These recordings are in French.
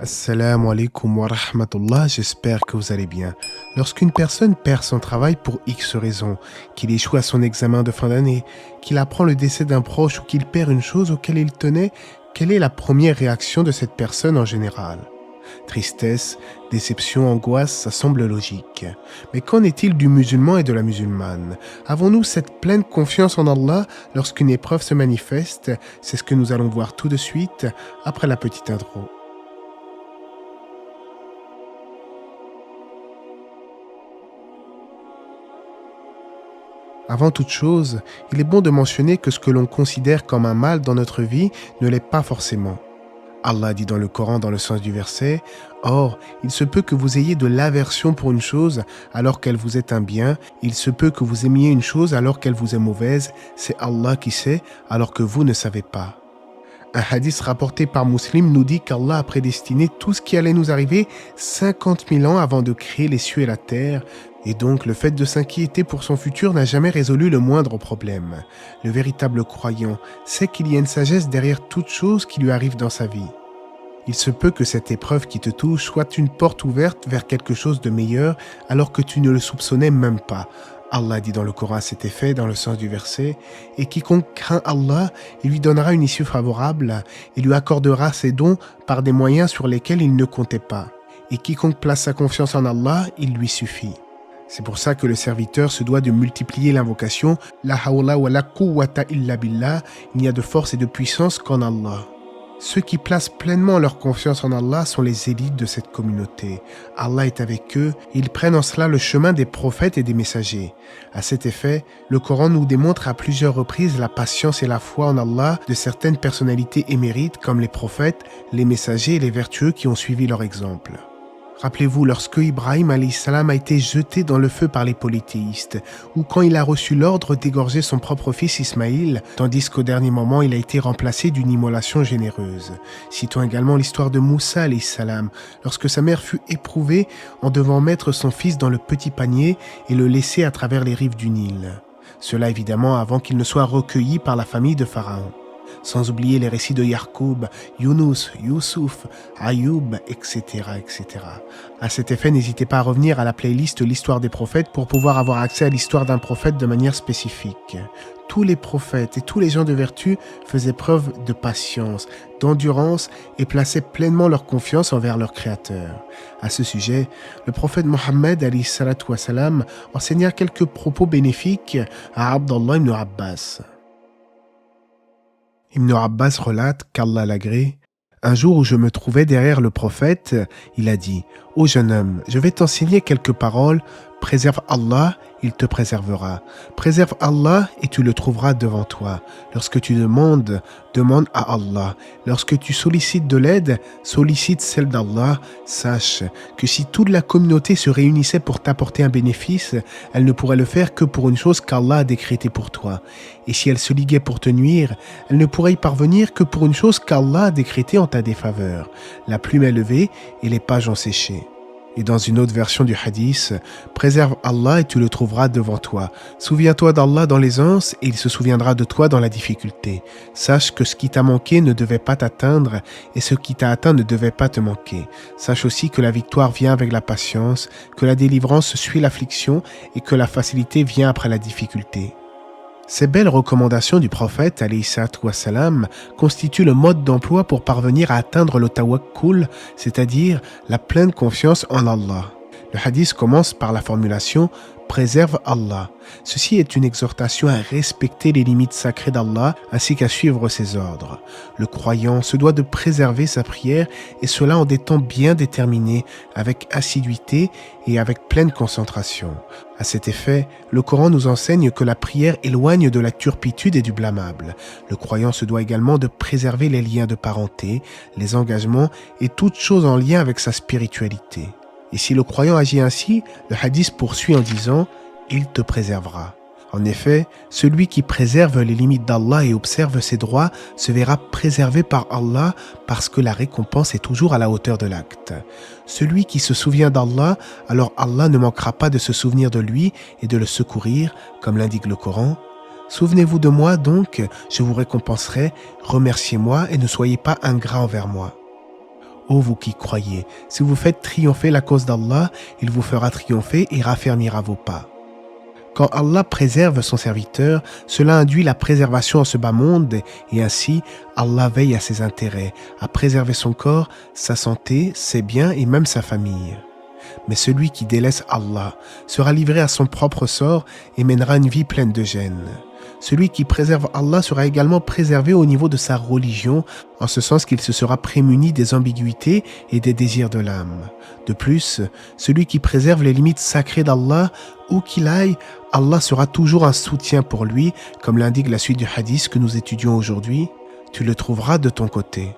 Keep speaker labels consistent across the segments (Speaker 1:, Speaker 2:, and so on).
Speaker 1: Assalamu alaikum wa rahmatullah, j'espère que vous allez bien. Lorsqu'une personne perd son travail pour X raisons, qu'il échoue à son examen de fin d'année, qu'il apprend le décès d'un proche ou qu'il perd une chose auquel il tenait, quelle est la première réaction de cette personne en général? Tristesse, déception, angoisse, ça semble logique. Mais qu'en est-il du musulman et de la musulmane? Avons-nous cette pleine confiance en Allah lorsqu'une épreuve se manifeste? C'est ce que nous allons voir tout de suite après la petite intro. Avant toute chose, il est bon de mentionner que ce que l'on considère comme un mal dans notre vie ne l'est pas forcément. Allah dit dans le Coran dans le sens du verset, « Or, il se peut que vous ayez de l'aversion pour une chose alors qu'elle vous est un bien, il se peut que vous aimiez une chose alors qu'elle vous est mauvaise, c'est Allah qui sait alors que vous ne savez pas. » Un hadith rapporté par Muslim nous dit qu'Allah a prédestiné tout ce qui allait nous arriver 50 000 ans avant de créer les cieux et la terre, et donc le fait de s'inquiéter pour son futur n'a jamais résolu le moindre problème. Le véritable croyant sait qu'il y a une sagesse derrière toute chose qui lui arrive dans sa vie. Il se peut que cette épreuve qui te touche soit une porte ouverte vers quelque chose de meilleur alors que tu ne le soupçonnais même pas. Allah dit dans le Coran à cet effet, dans le sens du verset, « Et quiconque craint Allah, il lui donnera une issue favorable et lui accordera ses dons par des moyens sur lesquels il ne comptait pas. Et quiconque place sa confiance en Allah, il lui suffit. » C'est pour ça que le serviteur se doit de multiplier l'invocation « La hawla wa la quwwata illa billah » il n'y a de force et de puissance qu'en Allah. Ceux qui placent pleinement leur confiance en Allah sont les élites de cette communauté. Allah est avec eux et ils prennent en cela le chemin des prophètes et des messagers. À cet effet, le Coran nous démontre à plusieurs reprises la patience et la foi en Allah de certaines personnalités émérites comme les prophètes, les messagers et les vertueux qui ont suivi leur exemple. Rappelez-vous lorsque Ibrahim alayhi salam a été jeté dans le feu par les polythéistes, ou quand il a reçu l'ordre d'égorger son propre fils Ismaïl, tandis qu'au dernier moment il a été remplacé d'une immolation généreuse. Citons également l'histoire de Moussa alayhi salam, lorsque sa mère fut éprouvée en devant mettre son fils dans le petit panier et le laisser à travers les rives du Nil. Cela évidemment avant qu'il ne soit recueilli par la famille de Pharaon. Sans oublier les récits de Yarkoub, Younous, Youssouf, Ayoub, etc., etc. À cet effet, n'hésitez pas à revenir à la playlist L'Histoire des prophètes pour pouvoir avoir accès à l'histoire d'un prophète de manière spécifique. Tous les prophètes et tous les gens de vertu faisaient preuve de patience, d'endurance et plaçaient pleinement leur confiance envers leur Créateur. À ce sujet, le prophète Mohammed alayhi salatu wassalam enseigna quelques propos bénéfiques à Abdallah ibn Abbas. Ibn Abbas relate qu'Allah l'agrée. Un jour où je me trouvais derrière le prophète, il a dit « Ô jeune homme, je vais t'enseigner quelques paroles. Préserve Allah, il te préservera. Préserve Allah et tu le trouveras devant toi. Lorsque tu demandes, demande à Allah. Lorsque tu sollicites de l'aide, sollicite celle d'Allah. Sache que si toute la communauté se réunissait pour t'apporter un bénéfice, elle ne pourrait le faire que pour une chose qu'Allah a décrétée pour toi. Et si elle se liguait pour te nuire, elle ne pourrait y parvenir que pour une chose qu'Allah a décrétée en ta défaveur. La plume est levée et les pages ont séché. » Et dans une autre version du hadith, « Préserve Allah et tu le trouveras devant toi. Souviens-toi d'Allah dans l'aisance et il se souviendra de toi dans la difficulté. Sache que ce qui t'a manqué ne devait pas t'atteindre et ce qui t'a atteint ne devait pas te manquer. Sache aussi que la victoire vient avec la patience, que la délivrance suit l'affliction et que la facilité vient après la difficulté. » Ces belles recommandations du prophète alayhi salatu wassalam constituent le mode d'emploi pour parvenir à atteindre le tawakkul, c'est-à-dire la pleine confiance en Allah. Le hadith commence par la formulation « Préserve Allah ». Ceci est une exhortation à respecter les limites sacrées d'Allah ainsi qu'à suivre ses ordres. Le croyant se doit de préserver sa prière et cela en des temps bien déterminés, avec assiduité et avec pleine concentration. À cet effet, le Coran nous enseigne que la prière éloigne de la turpitude et du blâmable. Le croyant se doit également de préserver les liens de parenté, les engagements et toute chose en lien avec sa spiritualité. Et si le croyant agit ainsi, le hadith poursuit en disant « Il te préservera ». En effet, celui qui préserve les limites d'Allah et observe ses droits se verra préservé par Allah parce que la récompense est toujours à la hauteur de l'acte. Celui qui se souvient d'Allah, alors Allah ne manquera pas de se souvenir de lui et de le secourir, comme l'indique le Coran. Souvenez-vous de moi donc, je vous récompenserai, remerciez-moi et ne soyez pas ingrats envers moi. Ô vous qui croyez, si vous faites triompher la cause d'Allah, il vous fera triompher et raffermira vos pas. Quand Allah préserve son serviteur, cela induit la préservation en ce bas monde et ainsi Allah veille à ses intérêts, à préserver son corps, sa santé, ses biens et même sa famille. Mais celui qui délaisse Allah sera livré à son propre sort et mènera une vie pleine de gêne. Celui qui préserve Allah sera également préservé au niveau de sa religion, en ce sens qu'il se sera prémuni des ambiguïtés et des désirs de l'âme. De plus, celui qui préserve les limites sacrées d'Allah, où qu'il aille, Allah sera toujours un soutien pour lui, comme l'indique la suite du hadith que nous étudions aujourd'hui. Tu le trouveras de ton côté.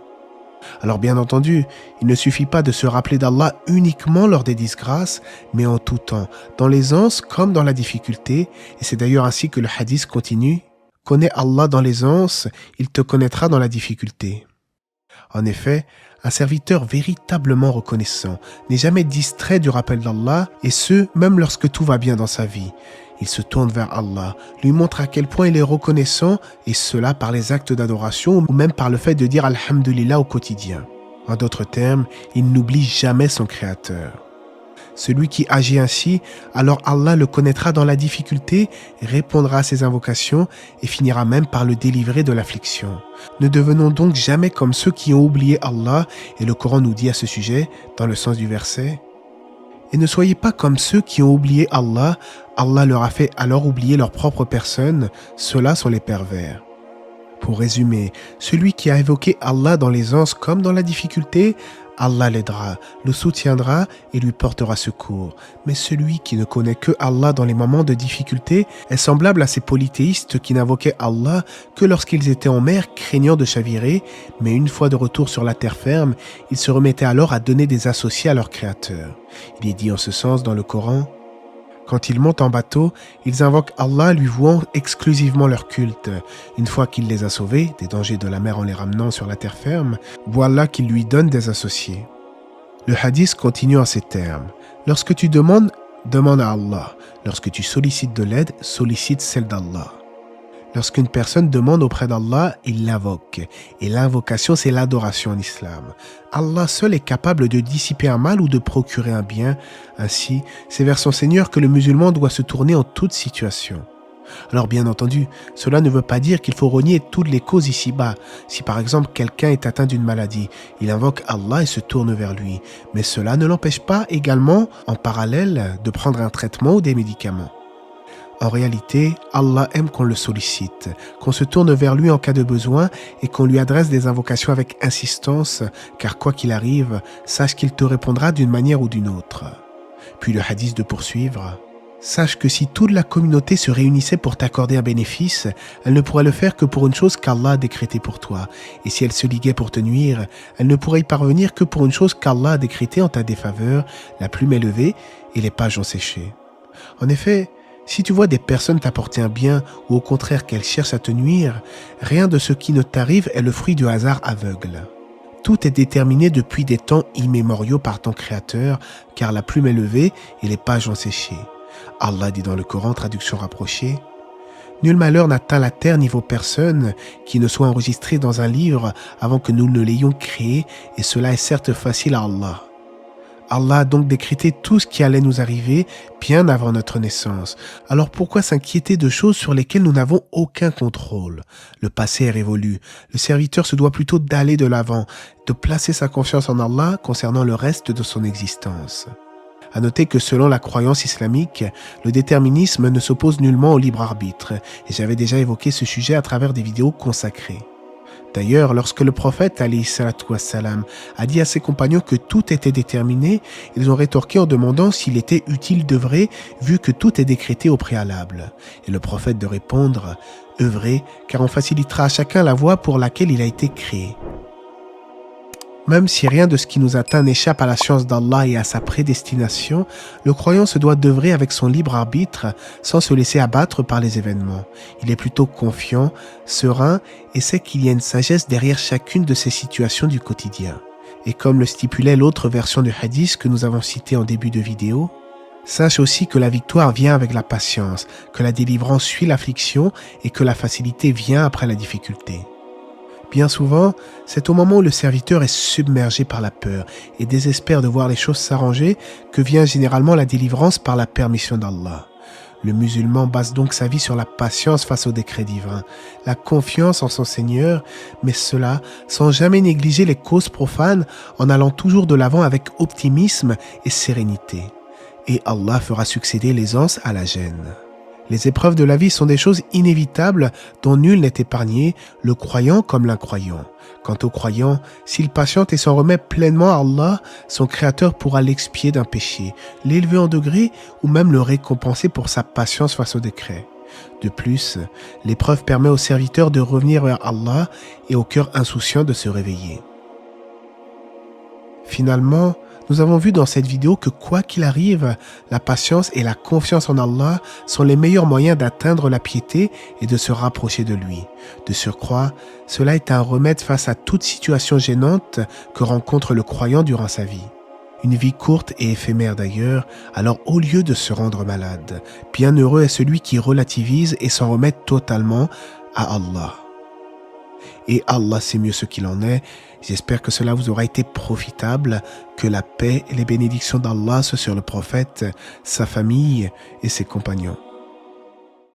Speaker 1: Alors bien entendu, il ne suffit pas de se rappeler d'Allah uniquement lors des disgrâces, mais en tout temps, dans l'aisance comme dans la difficulté, et c'est d'ailleurs ainsi que le hadith continue. Connais Allah dans l'aisance, il te connaîtra dans la difficulté. En effet, un serviteur véritablement reconnaissant n'est jamais distrait du rappel d'Allah, et ce, même lorsque tout va bien dans sa vie. Il se tourne vers Allah, lui montre à quel point il est reconnaissant, et cela par les actes d'adoration ou même par le fait de dire Alhamdulillah au quotidien. En d'autres termes, il n'oublie jamais son Créateur. Celui qui agit ainsi, alors Allah le connaîtra dans la difficulté, répondra à ses invocations et finira même par le délivrer de l'affliction. Ne devenons donc jamais comme ceux qui ont oublié Allah, et le Coran nous dit à ce sujet, dans le sens du verset, « Et ne soyez pas comme ceux qui ont oublié Allah, Allah leur a fait alors oublier leur propre personne, ceux-là sont les pervers. » Pour résumer, celui qui a évoqué Allah dans l'aisance comme dans la difficulté, Allah l'aidera, le soutiendra et lui portera secours. Mais celui qui ne connaît que Allah dans les moments de difficulté est semblable à ces polythéistes qui n'invoquaient Allah que lorsqu'ils étaient en mer craignant de chavirer, mais une fois de retour sur la terre ferme, ils se remettaient alors à donner des associés à leur Créateur. Il est dit en ce sens dans le Coran: quand ils montent en bateau, ils invoquent Allah lui vouant exclusivement leur culte. Une fois qu'il les a sauvés des dangers de la mer en les ramenant sur la terre ferme, voilà qu'il lui donne des associés. Le hadith continue en ces termes. Lorsque tu demandes, demande à Allah. Lorsque tu sollicites de l'aide, sollicite celle d'Allah. Lorsqu'une personne demande auprès d'Allah, il l'invoque. Et l'invocation, c'est l'adoration en islam. Allah seul est capable de dissiper un mal ou de procurer un bien. Ainsi, c'est vers son Seigneur que le musulman doit se tourner en toute situation. Alors bien entendu, cela ne veut pas dire qu'il faut renier toutes les causes ici-bas. Si par exemple quelqu'un est atteint d'une maladie, il invoque Allah et se tourne vers lui. Mais cela ne l'empêche pas également, en parallèle, de prendre un traitement ou des médicaments. En réalité, Allah aime qu'on le sollicite, qu'on se tourne vers lui en cas de besoin et qu'on lui adresse des invocations avec insistance, car quoi qu'il arrive, sache qu'il te répondra d'une manière ou d'une autre. Puis le hadith de poursuivre: sache que si toute la communauté se réunissait pour t'accorder un bénéfice, elle ne pourrait le faire que pour une chose qu'Allah a décrétée pour toi. Et si elle se liguait pour te nuire, elle ne pourrait y parvenir que pour une chose qu'Allah a décrétée en ta défaveur, la plume est levée et les pages ont séché. En effet, si tu vois des personnes t'apporter un bien ou au contraire qu'elles cherchent à te nuire, rien de ce qui ne t'arrive est le fruit du hasard aveugle. Tout est déterminé depuis des temps immémoriaux par ton Créateur, car la plume est levée et les pages ont séché. Allah dit dans le Coran, traduction rapprochée: nul malheur n'atteint la terre ni vos personnes qui ne soit enregistré dans un livre avant que nous ne l'ayons créé, et cela est certes facile à Allah. Allah a donc décrété tout ce qui allait nous arriver bien avant notre naissance. Alors pourquoi s'inquiéter de choses sur lesquelles nous n'avons aucun contrôle? Le passé est révolu. Le serviteur se doit plutôt d'aller de l'avant, de placer sa confiance en Allah concernant le reste de son existence. À noter que selon la croyance islamique, le déterminisme ne s'oppose nullement au libre arbitre, et j'avais déjà évoqué ce sujet à travers des vidéos consacrées. D'ailleurs, lorsque le prophète alayhi salatu wassalam a dit à ses compagnons que tout était déterminé, ils ont rétorqué en demandant s'il était utile d'œuvrer vu que tout est décrété au préalable. Et le prophète de répondre: œuvrez, car on facilitera à chacun la voie pour laquelle il a été créé. Même si rien de ce qui nous atteint n'échappe à la science d'Allah et à sa prédestination, le croyant se doit d'œuvrer avec son libre arbitre sans se laisser abattre par les événements. Il est plutôt confiant, serein et sait qu'il y a une sagesse derrière chacune de ces situations du quotidien. Et comme le stipulait l'autre version du hadith que nous avons cité en début de vidéo, sache aussi que la victoire vient avec la patience, que la délivrance suit l'affliction et que la facilité vient après la difficulté. Bien souvent, c'est au moment où le serviteur est submergé par la peur et désespère de voir les choses s'arranger que vient généralement la délivrance par la permission d'Allah. Le musulman base donc sa vie sur la patience face au décret divin, la confiance en son Seigneur, mais cela sans jamais négliger les causes profanes en allant toujours de l'avant avec optimisme et sérénité. Et Allah fera succéder l'aisance à la gêne. Les épreuves de la vie sont des choses inévitables dont nul n'est épargné, le croyant comme l'incroyant. Quant au croyant, s'il patiente et s'en remet pleinement à Allah, son Créateur pourra l'expier d'un péché, l'élever en degré ou même le récompenser pour sa patience face au décret. De plus, l'épreuve permet au serviteur de revenir vers Allah et au cœur insouciant de se réveiller. Finalement, nous avons vu dans cette vidéo que quoi qu'il arrive, la patience et la confiance en Allah sont les meilleurs moyens d'atteindre la piété et de se rapprocher de lui. De surcroît, cela est un remède face à toute situation gênante que rencontre le croyant durant sa vie. Une vie courte et éphémère d'ailleurs, alors au lieu de se rendre malade, bienheureux est celui qui relativise et s'en remet totalement à Allah. Et Allah sait mieux ce qu'il en est. J'espère que cela vous aura été profitable, que la paix et les bénédictions d'Allah soient sur le prophète, sa famille et ses compagnons.